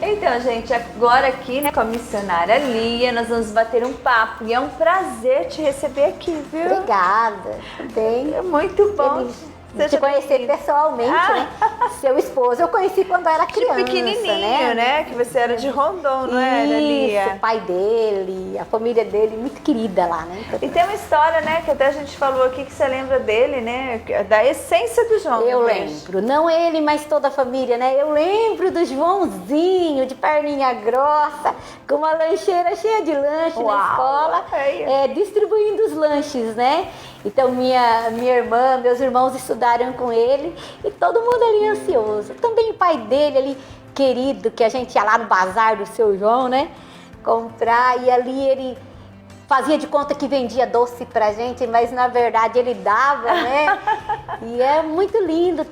Então, gente, agora aqui, né, com a missionária Lia, nós vamos bater um papo e é um prazer te receber aqui, viu? Obrigada. Bem, É muito bom. feliz de te conhecer pessoalmente, né? Seu esposo eu conheci quando era criança, pequenininho, né? Que você era de Rondon, não era, Lia? Isso, o pai dele, a família dele, muito querida lá, né? E tem uma história, né, que até a gente falou aqui, que você lembra dele, né? Da essência do João. Eu lembro, não ele, mas toda a família, né? Eu lembro do Joãozinho, de perninha grossa, com uma lancheira cheia de lanche na escola, distribuindo os lanches, né? Então minha irmã, meus irmãos estudaram com ele e todo mundo ali ansioso. Também o pai dele ali, querido, que a gente ia lá no bazar do seu João, né? Comprar, e ali ele fazia de conta que vendia doce pra gente, mas na verdade ele dava, né? E é muito lindo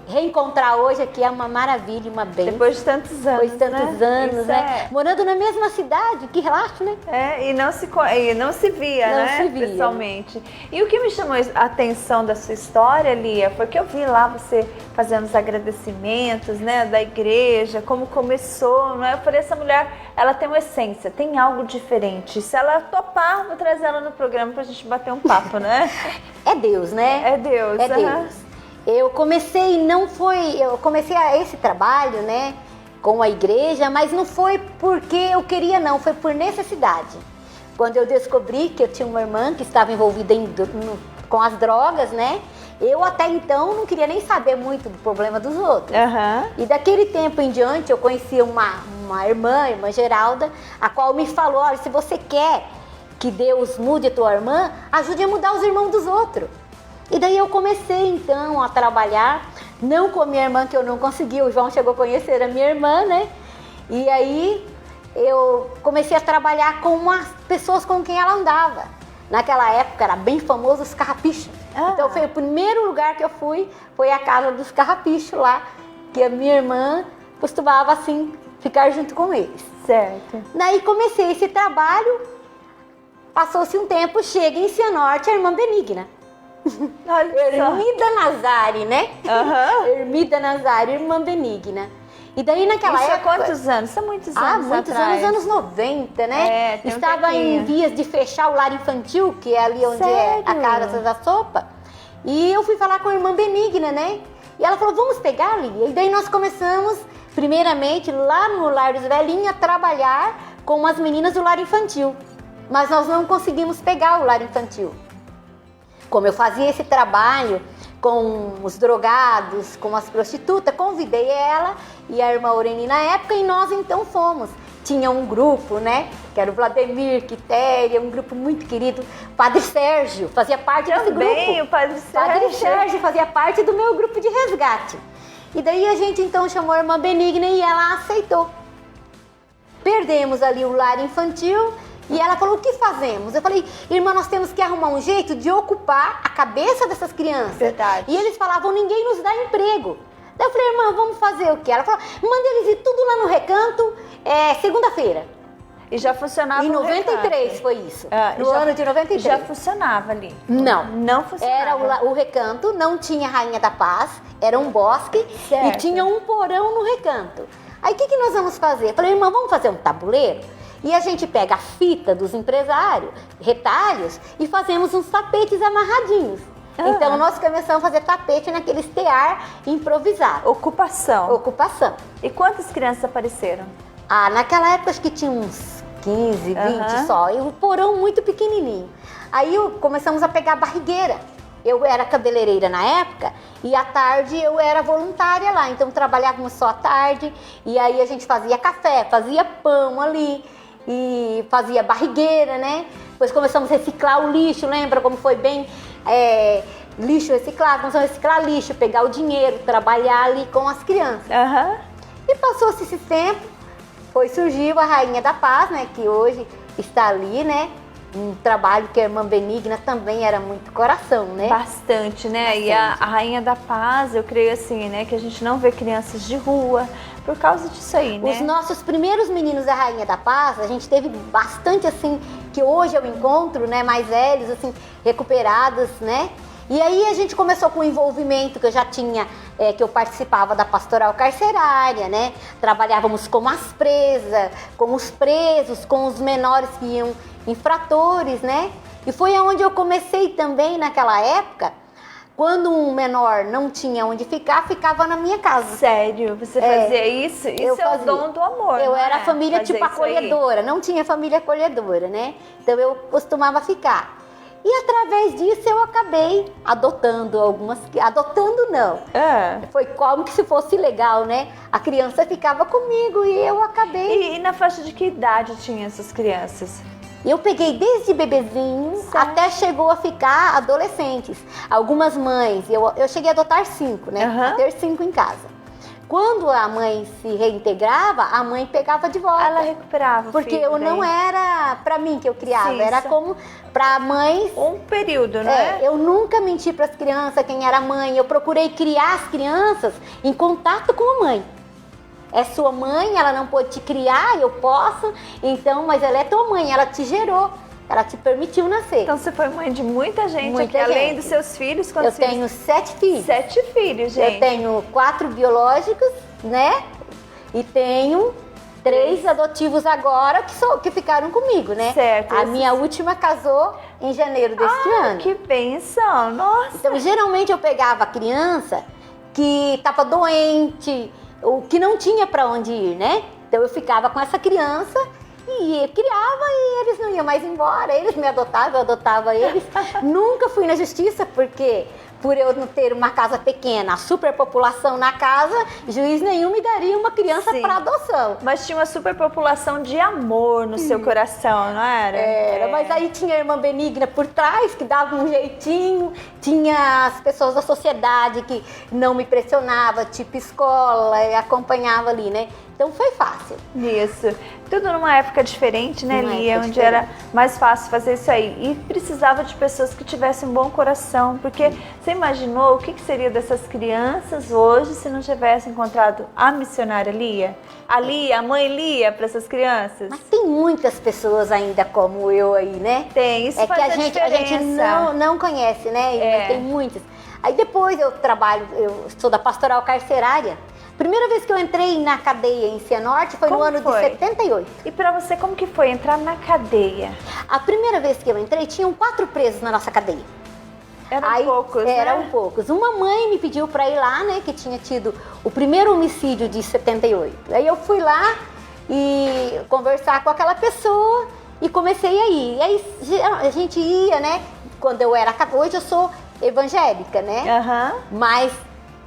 reencontrar hoje aqui, é uma maravilha, uma bênção. Depois de tantos anos, Depois de tantos anos, né? Morando na mesma cidade, que relaxo, né? E não se via, né? Pessoalmente. E o que me chamou a atenção da sua história, Lia, foi que eu vi lá você fazendo os agradecimentos, né, da igreja, como começou, né? Eu falei, essa mulher, ela tem uma essência, tem algo diferente. Se ela topar, vou trazer ela no programa pra gente bater um papo, né? É Deus, né? É Deus. É Deus. Eu comecei esse trabalho, né, com a igreja, mas não foi porque eu queria, não, foi por necessidade. Quando eu descobri que eu tinha uma irmã que estava envolvida com as drogas, né, eu até então não queria nem saber muito do problema dos outros. E daquele tempo em diante eu conheci uma irmã, a irmã Geralda, a qual me falou, olha, se você quer que Deus mude a tua irmã, ajude a mudar os irmãos dos outros. E daí eu comecei então a trabalhar, não com a minha irmã, que eu não consegui, o João chegou a conhecer a minha irmã, né? E aí eu comecei a trabalhar com as pessoas com quem ela andava. Naquela época era bem famoso os carrapichos. Então foi o primeiro lugar que eu fui, foi a casa dos carrapichos lá, que a minha irmã costumava assim ficar junto com eles. Certo. Daí comecei esse trabalho, passou-se um tempo, chega em Cianorte a irmã Benigna. Ermida Nazari, né? Ermida Nazari, irmã Benigna. E daí naquela época... Isso há quantos anos? São muitos anos muitos atrás. anos 90, né? Estava em vias de fechar o lar infantil, que é ali onde é a casa da sopa. E eu fui falar com a irmã Benigna, né? E ela falou, vamos pegar ali. E daí nós começamos, primeiramente, lá no Lar dos Velhinhos, a trabalhar com as meninas do lar infantil. Mas nós não conseguimos pegar o lar infantil. Como eu fazia esse trabalho com os drogados, com as prostitutas, convidei ela e a irmã Oreni na época e nós então fomos. Tinha um grupo, né, que era o Vladimir, Quitéria, um grupo muito querido. O Padre Sérgio fazia parte desse grupo. Também, o Padre Sérgio. Padre Sérgio fazia parte do meu grupo de resgate. E daí a gente então chamou a irmã Benigna e ela aceitou. Perdemos ali o lar infantil. E ela falou, o que fazemos? Eu falei, irmã, nós temos que arrumar um jeito de ocupar a cabeça dessas crianças. Verdade. E eles falavam, ninguém nos dá emprego. Daí eu falei, irmã, vamos fazer o quê? Ela falou, manda eles ir tudo lá no recanto, segunda-feira. E já funcionava em 93 foi isso, no ano de 93. Já funcionava ali? Não funcionava. Era o recanto, não tinha Rainha da Paz, era um bosque e tinha um porão no recanto. Aí o que nós vamos fazer? Eu falei, irmã, vamos fazer um tabuleiro? E a gente pega a fita dos empresários, retalhos, e fazemos uns tapetes amarradinhos. Então nós começamos a fazer tapete naqueles tear improvisado. Ocupação. E quantas crianças apareceram? Naquela época acho que tinha uns 15, 20 só, e o porão muito pequenininho. Aí começamos a pegar barrigueira. Eu era cabeleireira na época e à tarde eu era voluntária lá, então trabalhávamos só à tarde e aí a gente fazia café, fazia pão ali e fazia barrigueira, né? Depois começamos a reciclar o lixo, lembra como foi bem lixo reciclado? Começamos a reciclar lixo, pegar o dinheiro, trabalhar ali com as crianças. E passou-se esse tempo, surgiu a Rainha da Paz, né? Que hoje está ali, né? Um trabalho que a irmã Benigna também era muito coração, né? Bastante, né? Bastante. E a Rainha da Paz, eu creio assim, né? Que a gente não vê crianças de rua por causa disso aí, né? Os nossos primeiros meninos da Rainha da Paz, a gente teve bastante assim, que hoje eu encontro, né? Mais velhos, assim, recuperados, né? E aí a gente começou com o envolvimento que eu já tinha, que eu participava da pastoral carcerária, né? Trabalhávamos com as presas, com os presos, com os menores que iam infratores, né? E foi onde eu comecei também naquela época. Quando um menor não tinha onde ficar, ficava na minha casa. Sério? Você fazia isso? Isso é o dom do amor, Eu não era é? família Fazer tipo isso aí. acolhedora, não tinha família acolhedora, né? Então eu costumava ficar. E através disso eu acabei adotando algumas... Adotando não. Foi como se fosse legal, né? A criança ficava comigo e eu acabei... E na faixa de que idade tinha essas crianças? Eu peguei desde bebezinho até chegou a ficar adolescentes. Algumas mães, eu cheguei a adotar 5, né? A ter 5 em casa. Quando a mãe se reintegrava, a mãe pegava de volta. Ela recuperava o porque filho eu não daí. era pra mim que eu criava, Sim, era só- como pra mães. Um período, não é? Eu nunca menti para as crianças quem era mãe. Eu procurei criar as crianças em contato com a mãe. É sua mãe, ela não pôde te criar, eu posso, então, mas ela é tua mãe, ela te gerou, ela te permitiu nascer. Então você foi mãe de muita gente Muita aqui, além gente. dos seus filhos. Eu Quantos filhos? tenho 7 filhos. 7 filhos, gente. Eu tenho 4 biológicos, né? E tenho 3 adotivos agora que ficaram comigo, né? Certo. A minha última casou em janeiro deste ano. Que bênção, nossa. Então, geralmente eu pegava a criança que estava doente, ou que não tinha para onde ir, né? Então eu ficava com essa criança e eu criava e eles não iam mais embora. Eles me adotavam, eu adotava eles. Nunca fui na justiça porque por eu não ter uma casa pequena, a superpopulação na casa, juiz nenhum me daria uma criança Sim. para adoção. Mas tinha uma superpopulação de amor no seu coração, não era? Era, mas aí tinha a irmã Benigna por trás, que dava um jeitinho, tinha as pessoas da sociedade que não me pressionava, tipo escola, e acompanhava ali, né? Então foi fácil. Isso. Tudo numa época diferente, né, Numa Lia? época Onde era mais fácil fazer isso aí. E precisava de pessoas que tivessem um bom coração. Porque você imaginou o que seria dessas crianças hoje se não tivesse encontrado a missionária Lia? A Lia, a mãe Lia para essas crianças? Mas tem muitas pessoas ainda como eu aí, né? Tem, isso É que faz a gente não conhece, né? Mas tem muitas. Aí depois eu sou da pastoral carcerária. Primeira vez que eu entrei na cadeia em Cianorte foi no ano de 78. E pra você, como que foi entrar na cadeia? A primeira vez que eu entrei, tinham 4 presos na nossa cadeia. Eram poucos, né? Eram poucos. Uma mãe me pediu para ir lá, né, que tinha tido o primeiro homicídio de 78. Aí eu fui lá e conversar com aquela pessoa e comecei a ir. E aí a gente ia, né, quando eu era... Hoje eu sou evangélica, né? Mas...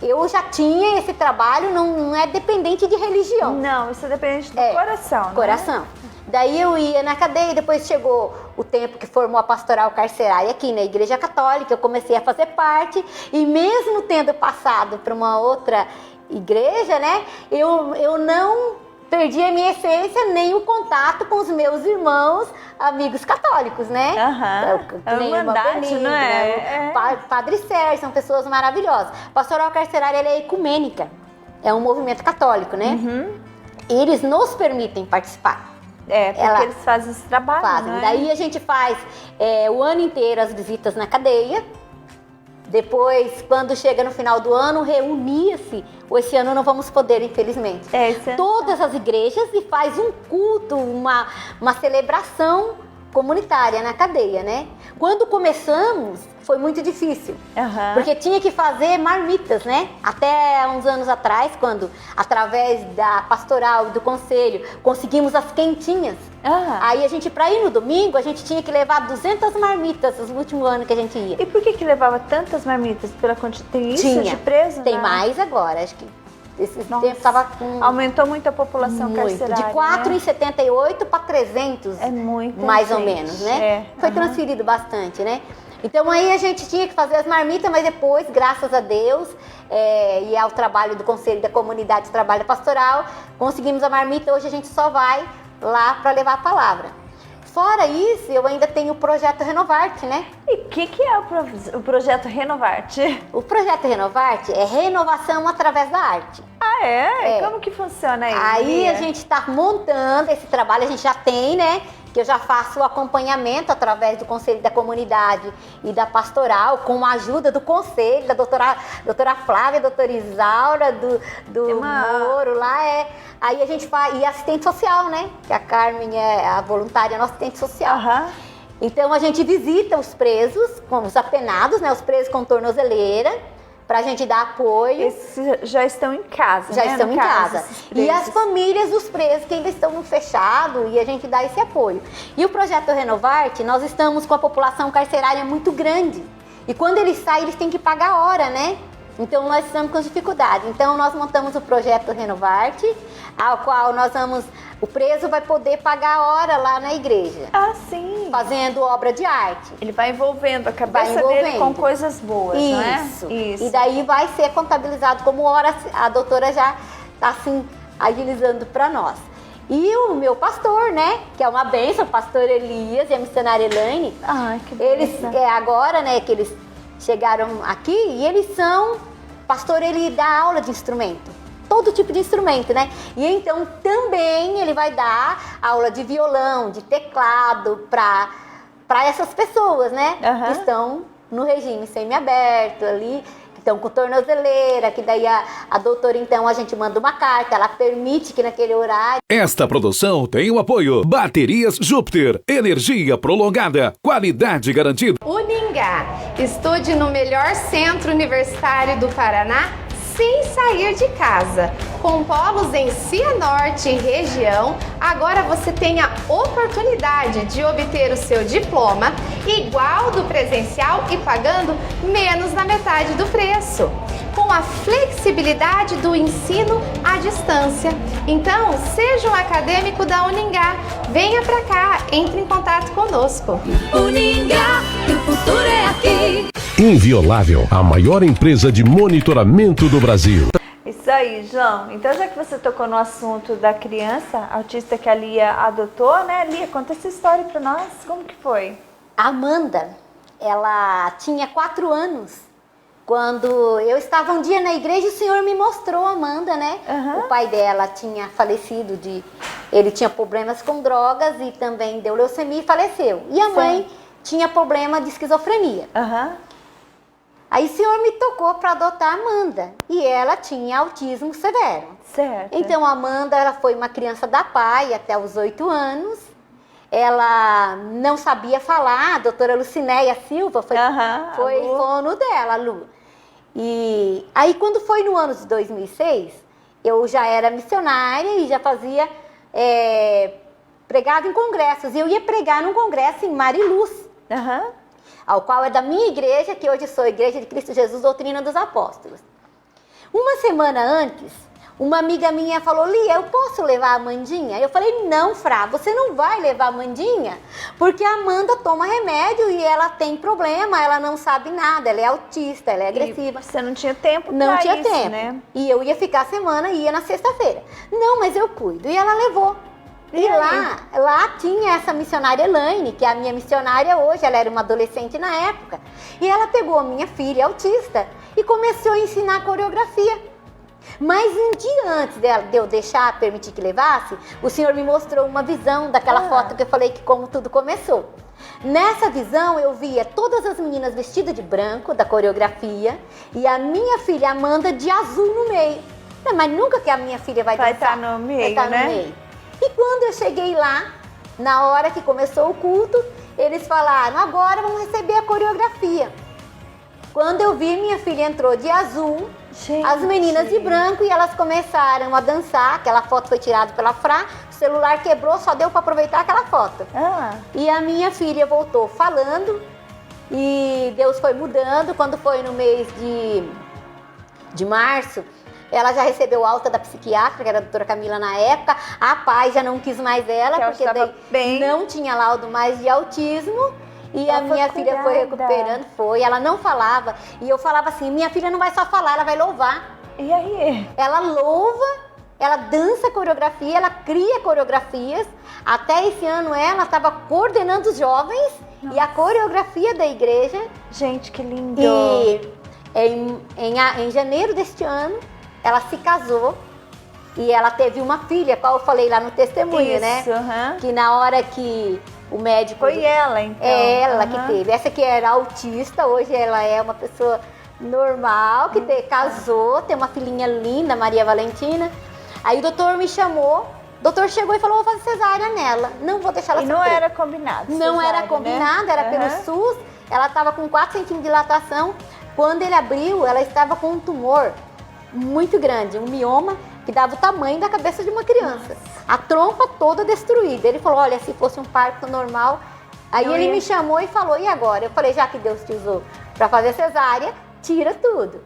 eu já tinha esse trabalho, não é dependente de religião. Não, isso é dependente do coração, né? Coração. Daí eu ia na cadeia, depois chegou o tempo que formou a pastoral carcerária aqui na Igreja Católica, eu comecei a fazer parte, e mesmo tendo passado para uma outra igreja, né, eu não perdi a minha essência, nem o contato com os meus irmãos, amigos católicos, né? É uma irmandade, não é? Padre Sérgio, são pessoas maravilhosas. Pastoral carcerária, ela é ecumênica, é um movimento católico, né? Eles nos permitem participar. Porque eles fazem esse trabalho, não é? Daí a gente faz o ano inteiro as visitas na cadeia. Depois, quando chega no final do ano, reunia-se. Esse ano não vamos poder, infelizmente. Todas as igrejas e faz um culto, uma celebração comunitária na cadeia, né? Quando começamos, foi muito difícil. Porque tinha que fazer marmitas, né? Até uns anos atrás, quando, através da pastoral e do conselho, conseguimos as quentinhas. Aí a gente, para ir no domingo, a gente tinha que levar 200 marmitas no último ano que a gente ia. E por que levava tantas marmitas? Tem isso de preso? Tem mais agora, acho que esse tempo estava com... Aumentou muito a população carcerária, de 4 né? em 78 para 300, é muito, mais ou menos, né? Foi transferido bastante, né? Então aí a gente tinha que fazer as marmitas, mas depois, graças a Deus, e ao trabalho do Conselho da Comunidade de Trabalho Pastoral, conseguimos a marmita. Hoje a gente só vai lá para levar a palavra. Fora isso, eu ainda tenho o Projeto Renovarte, né? E o que é o Projeto Renovarte? O Projeto Renovarte é renovação através da arte. Como que funciona isso? Aí a gente está montando esse trabalho, a gente já tem, né? que eu já faço o acompanhamento através do Conselho da Comunidade e da Pastoral, com a ajuda do Conselho, da doutora Flávia, doutora Isaura, do Moro, lá aí a gente faz, e assistente social, né? Que a Carmen é a voluntária, nossa assistente social. Então a gente visita os presos, os apenados, né? Os presos com tornozeleira, pra gente dar apoio. Esses já estão em casa, já né? estão em casa. E as famílias dos presos que ainda estão no fechado, e a gente dá esse apoio. E o projeto Renovarte, nós estamos com a população carcerária muito grande. E quando eles saem, eles têm que pagar a hora, né? Então nós estamos com dificuldade. Então nós montamos o projeto Renovarte, ao qual o preso vai poder pagar a hora lá na igreja. Ah, sim. Fazendo obra de arte. Ele vai envolvendo a cabeça dele com coisas boas, não é? Isso. E daí vai ser contabilizado como hora, a doutora já está assim, agilizando para nós. E o meu pastor, né, que é uma bênção, o pastor Elias e a missionária Elaine. Que bênção. Eles, agora, né, que eles chegaram aqui, e eles são, pastor, ele dá aula de instrumento. Todo tipo de instrumento, né? E então também ele vai dar aula de violão, de teclado para essas pessoas, né? Que estão no regime semiaberto ali, que estão com tornozeleira, que daí a doutora, então, a gente manda uma carta, ela permite que naquele horário... Esta produção tem o apoio Baterias Júpiter, energia prolongada, qualidade garantida. Uningá, estude no melhor centro universitário do Paraná, sem sair de casa. Com polos em Cianorte e região, agora você tem a oportunidade de obter o seu diploma igual do presencial e pagando menos da metade do preço, com a flexibilidade do ensino à distância. Então, seja um acadêmico da Uningá, venha pra cá, entre em contato conosco. Uningá, o futuro é aqui. Inviolável, a maior empresa de monitoramento do Brasil. Isso aí, João. Então, já que você tocou no assunto da criança autista que a Lia adotou, né? Lia, conta essa história pra nós. Como que foi? A Amanda, ela tinha 4 anos. Quando eu estava um dia na igreja, o Senhor me mostrou a Amanda, né? O pai dela tinha falecido ele tinha problemas com drogas e também deu leucemia e faleceu. E a mãe tinha problema de esquizofrenia. Aí o Senhor me tocou para adotar a Amanda. E ela tinha autismo severo. Certo. Então a Amanda, ela foi uma criança da PAI até os 8 anos. Ela não sabia falar. A doutora Lucinéia Silva foi fono dela, a Lu. E aí quando foi no ano de 2006, eu já era missionária e já fazia pregava em congressos. E eu ia pregar num congresso em Mariluz. Ao qual é da minha igreja, que hoje sou Igreja de Cristo Jesus, Doutrina dos Apóstolos. Uma semana antes, uma amiga minha falou: Lia, eu posso levar a Amandinha? Eu falei: não, Frá, você não vai levar a Amandinha, porque a Amanda toma remédio e ela tem problema, ela não sabe nada, ela é autista, ela é agressiva. E você não tinha tempo não pra tinha isso, tempo. Né? E eu ia ficar a semana e ia na sexta-feira. Não, mas eu cuido. E ela levou. E lá tinha essa missionária Elaine, que é a minha missionária hoje, ela era uma adolescente na época. E ela pegou a minha filha autista e começou a ensinar coreografia. Mas um dia antes de eu permitir que levasse, o Senhor me mostrou uma visão daquela foto que eu falei que como tudo começou. Nessa visão eu via todas as meninas vestidas de branco, da coreografia, e a minha filha Amanda de azul no meio. Não, mas nunca que a minha filha vai dançar. Vai estar no meio, né? E quando eu cheguei lá, na hora que começou o culto, eles falaram: agora vamos receber a coreografia. Quando eu vi, minha filha entrou de azul, as meninas de branco, e elas começaram a dançar. Aquela foto foi tirada pela Frá, o celular quebrou, só deu para aproveitar aquela foto. E a minha filha voltou falando, e Deus foi mudando. Quando foi no mês de março, ela já recebeu alta da psiquiatra, que era a doutora Camila na época. A PAI já não quis mais ela, porque daí não tinha laudo mais de autismo. E a minha filha foi recuperando, ela não falava. E eu falava assim: minha filha não vai só falar, ela vai louvar. E aí? Ela louva, ela dança coreografia, ela cria coreografias. Até esse ano ela estava coordenando os jovens. Nossa. E a coreografia da igreja. Gente, que lindo! E em janeiro deste ano, ela se casou E ela teve uma filha, qual eu falei lá no testemunho, né? Isso, aham. Que na hora que o médico... Foi ela, então. É ela Aham. que teve. Essa que era autista, hoje ela é uma pessoa normal, que casou, tem uma filhinha linda, Maria Valentina. Aí o doutor me chamou, o doutor chegou e falou, vou fazer cesárea nela. Não vou deixar ela E não sofrer. era combinado. Não cesárea, era combinado, né? era pelo Aham. SUS. Ela estava com 4 centímetros de dilatação. Quando ele abriu, ela estava com um tumor muito grande, um mioma, que dava o tamanho da cabeça de uma criança. A trompa toda destruída. Ele falou, olha, se fosse um parto normal... Aí Eu ele ia- me chamou e falou, e agora? Eu falei, já que Deus te usou para fazer cesárea, tira tudo.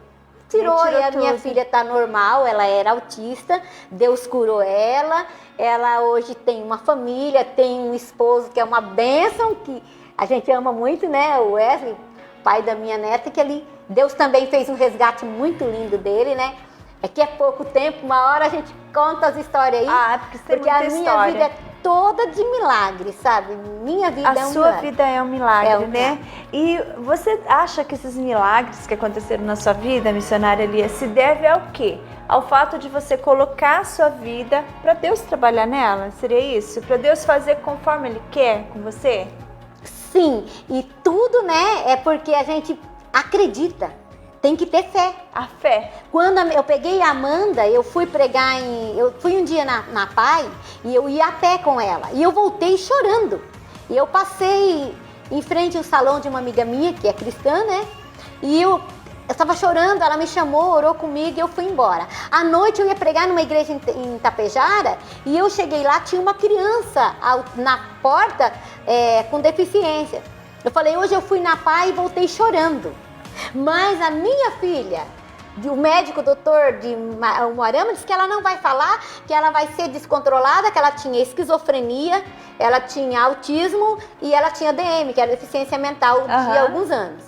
Tirou, Tirou e a minha tudo. filha tá normal, ela era autista, Deus curou ela. Ela hoje tem uma família, tem um esposo que é uma bênção, que a gente ama muito, né? O Wesley, pai da minha neta, que Deus também fez um resgate muito lindo dele, né? É que é pouco tempo, uma hora a gente conta as histórias aí. Ah, porque tem porque a muita minha história. vida é toda de milagre, sabe? Minha vida é A um sua milagre. vida é um milagre, É um né? E você acha que esses milagres que aconteceram na sua vida, missionária Lia, se deve ao quê? Ao fato de você colocar a sua vida para Deus trabalhar nela? Seria isso? Para Deus fazer conforme Ele quer com você? Sim, e tudo, né, é porque a gente acredita, tem que ter fé. A fé. Quando eu peguei a Amanda, eu fui pregar eu fui um dia na PAI e eu ia a pé com ela. E eu voltei chorando. E eu passei em frente ao salão de uma amiga minha, que é cristã, né? E eu estava chorando, ela me chamou, orou comigo e eu fui embora. À noite eu ia pregar numa igreja em Tapejara e eu cheguei lá, tinha uma criança na porta com deficiência. Eu falei, hoje eu fui na PAI e voltei chorando. Mas a minha filha, o médico, o doutor de Moarama, disse que ela não vai falar, que ela vai ser descontrolada, que ela tinha esquizofrenia, ela tinha autismo e ela tinha DM, que era deficiência mental de Aham. alguns anos.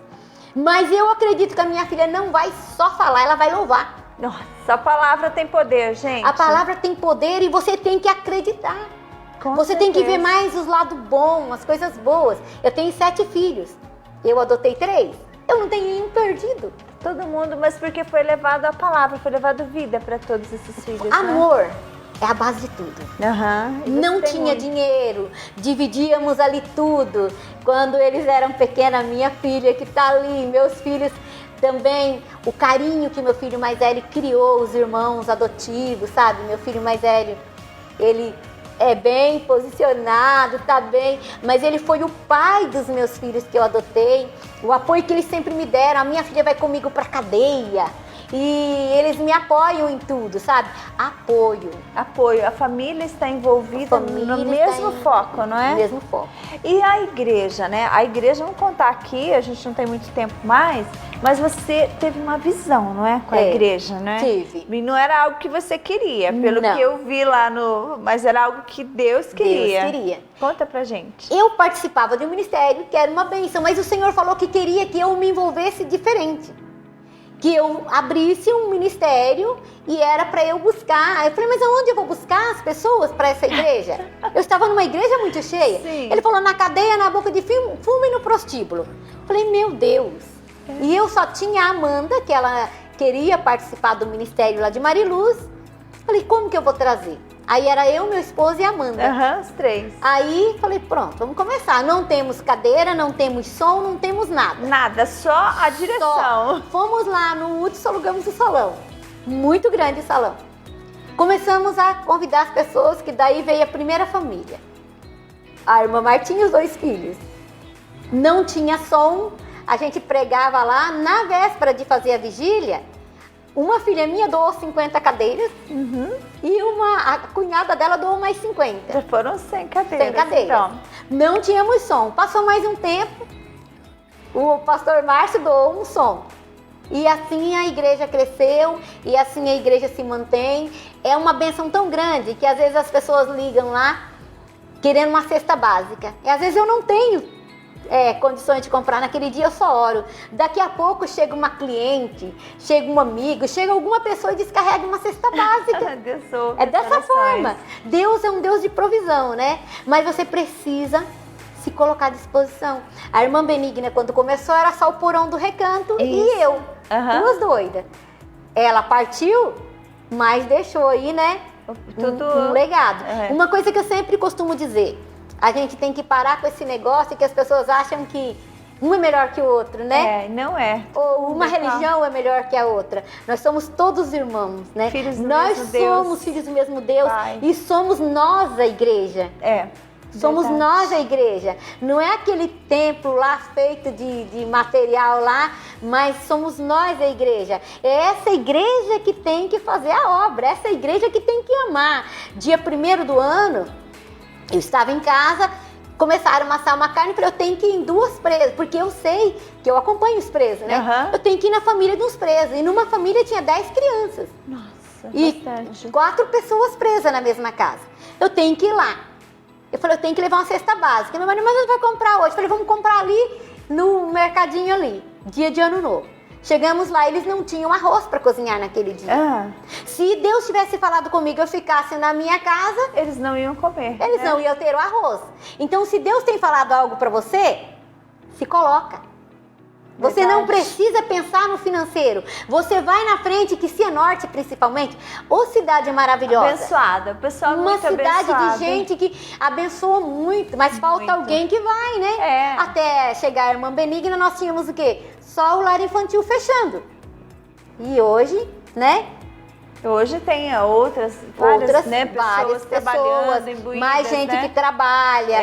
Mas eu acredito que a minha filha não vai só falar, ela vai louvar. Nossa, a palavra tem poder, gente. A palavra tem poder e você tem que acreditar. Com Você tem que ver certeza. mais os lados bons, as coisas boas. Eu tenho 7 filhos, eu adotei 3. Eu não tenho nenhum perdido. Todo mundo, mas porque foi levado a palavra, foi levado vida para todos esses filhos, né? Amor é a base de tudo. Aham. E você Não tem tinha muito. dinheiro, dividíamos ali tudo. Quando eles eram pequenos, minha filha que tá ali, meus filhos também, o carinho que meu filho mais velho criou, os irmãos adotivos, sabe? Meu filho mais velho, ele é bem posicionado, tá bem, mas ele foi o pai dos meus filhos que eu adotei, o apoio que eles sempre me deram. A minha filha vai comigo pra cadeia e eles me apoiam em tudo, sabe? Apoio. Apoio, a família está envolvida A família no está mesmo foco, não é? Mesmo foco. E a igreja, né? A igreja, vamos contar aqui, a gente não tem muito tempo mais, mas você teve uma visão, não é? Com a É, igreja, né? tive. E não era algo que você queria, pelo Não. que eu vi lá no... Mas era algo que Deus queria. Deus queria. Conta pra gente. Eu participava de um ministério que era uma bênção, mas o Senhor falou que queria que eu me envolvesse diferente. Que eu abrisse um ministério e era para eu buscar. Eu falei, mas aonde eu vou buscar as pessoas para essa igreja? Eu estava numa igreja muito cheia. Sim. Ele falou, na cadeia, na boca de fumo e no prostíbulo. Eu falei, meu Deus. E eu só tinha a Amanda, que ela queria participar do ministério lá de Mariluz. Falei, como que eu vou trazer? Aí era eu, meu esposo e a Amanda. Aham, os 3. Aí falei, pronto, vamos começar. Não temos cadeira, não temos som, não temos nada. Nada, só a direção. Só. Fomos lá no Hudson, alugamos o salão. Muito grande o salão. Começamos a convidar as pessoas, que daí veio a primeira família. A irmã Martinha e os 2 filhos. Não tinha som, a gente pregava lá. Na véspera de fazer a vigília, uma filha minha doou 50 cadeiras e a cunhada dela doou mais 50. Já foram 100 cadeiras. 100 cadeiras. Então. Não tínhamos som. Passou mais um tempo, o pastor Márcio doou um som. E assim a igreja cresceu, e assim a igreja se mantém. É uma bênção tão grande que às vezes as pessoas ligam lá querendo uma cesta básica. E às vezes eu não tenho condições de comprar, naquele dia eu só oro. Daqui a pouco chega uma cliente, chega um amigo, chega alguma pessoa e descarrega uma cesta básica. Deus ouve É os dessa corações. forma. Deus é um Deus de provisão, né? Mas você precisa se colocar à disposição. A irmã Benigna, quando começou, era só o porão do recanto Isso. e eu. Aham. 2 doidas. Ela partiu, mas deixou aí, né? Tudo... um legado. Uma coisa que eu sempre costumo dizer, a gente tem que parar com esse negócio que as pessoas acham que um é melhor que o outro, né? Não é. Ou uma religião é melhor que a outra. Nós somos todos irmãos, né? Filhos do Nós mesmo Deus. somos filhos do mesmo Deus. Pai. E somos nós a igreja. Somos nós a igreja. Não é aquele templo lá feito de material lá, mas somos nós a igreja. É essa igreja que tem que fazer a obra, essa igreja que tem que amar. Dia 1º do ano, eu estava em casa, começaram a amassar uma carne, eu tenho que ir em 2 presas, porque eu sei que eu acompanho os presos, né? Eu tenho que ir na família de uns presos. E numa família tinha 10 crianças. Nossa, e bastante. 4 pessoas presas na mesma casa. Eu tenho que ir lá. Eu falei, eu tenho que levar uma cesta básica. Meu marido, mas a gente vai comprar hoje. Eu falei, vamos comprar ali no mercadinho ali, dia de ano novo. Chegamos lá, eles não tinham arroz para cozinhar naquele dia. Se Deus tivesse falado comigo, eu ficasse na minha casa, eles não iam comer. Eles não iam ter o arroz. Então, se Deus tem falado algo para você, se coloca. Você não precisa pensar no financeiro. Você vai na frente, que Cianorte principalmente, ô cidade maravilhosa. Abençoada, o pessoal muito abençoado. Uma cidade de gente que abençoa muito, mas falta alguém que vai, né? Até chegar a Irmã Benigna, nós tínhamos o quê? Só o lar infantil fechando. E hoje, né? Hoje tem várias pessoas trabalhando, imbuídas, mais gente que trabalha,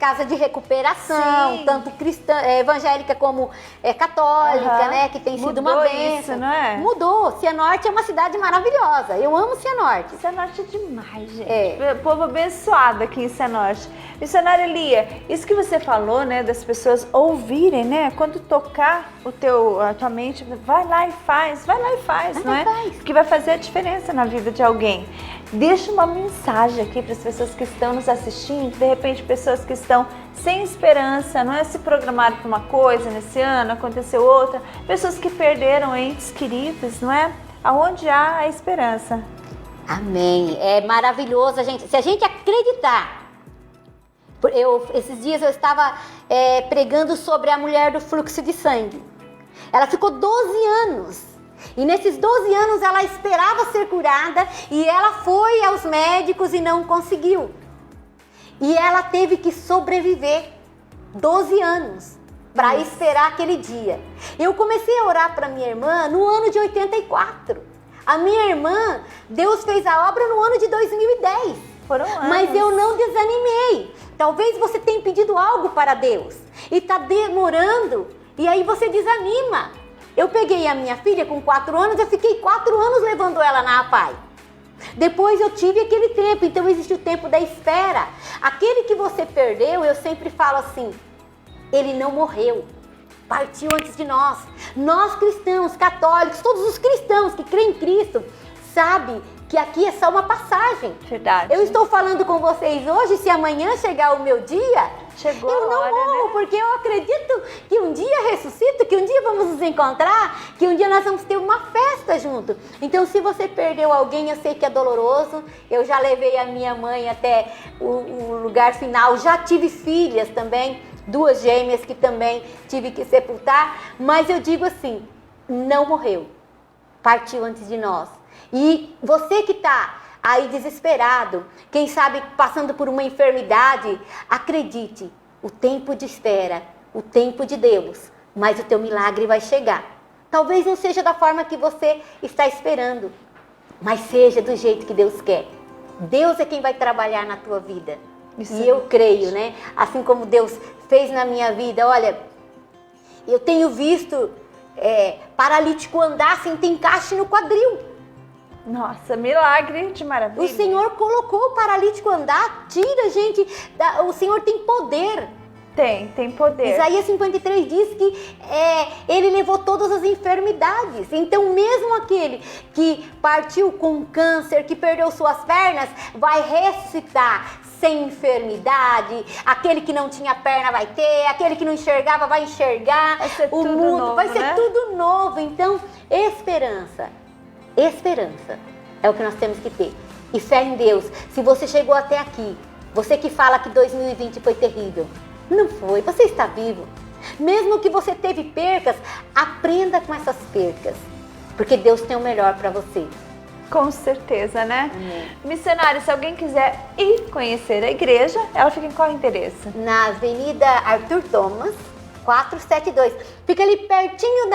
casa de recuperação, tanto cristã, evangélica como católica, né? Que tem sido uma bênção. Isso, não é? Mudou. Cianorte é uma cidade maravilhosa. Eu amo Cianorte. Cianorte é demais, gente. Povo abençoado aqui em Cianorte. Missionária Lia, isso que você falou, né, das pessoas ouvirem, né? Quando tocar a tua mente, vai lá e faz, não é? Porque vai fazer a diferença na vida de alguém. Deixa uma mensagem aqui para as pessoas que estão nos assistindo, de repente pessoas que estão sem esperança, não é? Se programaram para uma coisa nesse ano, aconteceu outra, pessoas que perderam entes queridos, não é? Aonde há a esperança. Amém. É maravilhoso, se a gente acreditar. Esses dias eu estava pregando sobre a mulher do fluxo de sangue. Ela ficou 12 anos. E nesses 12 anos ela esperava ser curada e ela foi aos médicos e não conseguiu. E ela teve que sobreviver 12 anos para esperar aquele dia. Eu comecei a orar para minha irmã no ano de 84. A minha irmã, Deus fez a obra no ano de 2010. Foram anos. Mas eu não desanimei. Talvez você tenha pedido algo para Deus e está demorando e aí você desanima. Eu peguei a minha filha com 4 anos, eu fiquei 4 anos levando ela na APAI. Depois eu tive aquele tempo, então existe o tempo da espera. Aquele que você perdeu, eu sempre falo assim, ele não morreu, partiu antes de nós. Nós cristãos, católicos, todos os cristãos que creem em Cristo, sabem que aqui é só uma passagem. Verdade. Eu estou falando com vocês hoje, se amanhã chegar o meu dia, chegou eu não morro, porque eu acredito que um dia ressuscito, que um dia vamos nos encontrar, que um dia nós vamos ter uma festa junto. Então, se você perdeu alguém, eu sei que é doloroso. Eu já levei a minha mãe até o lugar final, já tive filhas também, 2 gêmeas que também tive que sepultar, mas eu digo assim, não morreu, partiu antes de nós. E você que está aí desesperado, quem sabe passando por uma enfermidade, acredite, o tempo de espera, o tempo de Deus, mas o teu milagre vai chegar. Talvez não seja da forma que você está esperando, mas seja do jeito que Deus quer. Deus é quem vai trabalhar na tua vida. E eu creio, né? Assim como Deus fez na minha vida, olha, eu tenho visto paralítico andar sem ter encaixe no quadril. Nossa, milagre de maravilha. O Senhor colocou o paralítico andar, tira, gente, o Senhor tem poder. Tem poder. Isaías 53 diz que Ele levou todas as enfermidades. Então mesmo aquele que partiu com câncer, que perdeu suas pernas, vai ressuscitar sem enfermidade. Aquele que não tinha perna vai ter, aquele que não enxergava vai enxergar. Vai ser tudo novo, vai ser tudo novo. Então, esperança é o que nós temos que ter. E fé em Deus. Se você chegou até aqui, você que fala que 2020 foi terrível, não foi, você está vivo. Mesmo que você teve percas, aprenda com essas percas, porque Deus tem o melhor para você. Com certeza, né? Missionária, se alguém quiser ir conhecer a igreja, ela fica em qual endereço? Na Avenida Arthur Thomas, 472. Fica ali pertinho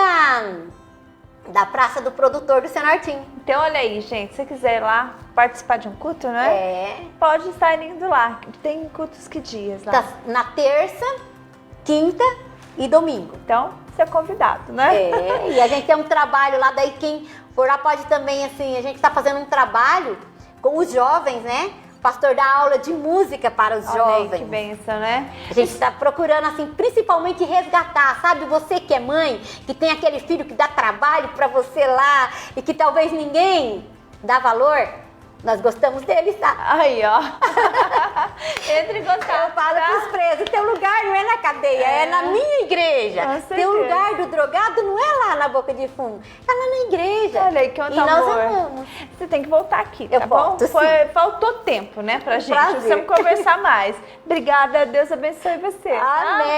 da Praça do Produtor do Senartim. Então, olha aí, gente, se você quiser ir lá participar de um culto, né? Pode estar indo lá. Tem cultos que dias lá? Tá na terça, quinta e domingo. Então, você é convidado, né? E a gente tem um trabalho lá, daí quem for lá pode também, assim, a gente está fazendo um trabalho com os jovens, né? O pastor dá aula de música para os jovens. Aí, que bênção, né? A gente está procurando, assim, principalmente resgatar, sabe? Você que é mãe, que tem aquele filho que dá trabalho para você lá e que talvez ninguém dá valor, nós gostamos deles, tá? Aí, ó. Entre em contato. Eu falo para os presos, teu lugar não é na cadeia, é na minha igreja. Teu lugar do drogado não é lá na boca de fumo, é lá na igreja. Olha aí, que e nós amamos. Você tem que voltar aqui, tá Eu bom? volto, sim. Faltou tempo, né, pra gente. Prazer. Precisamos conversar mais. Obrigada, Deus abençoe você. Amém.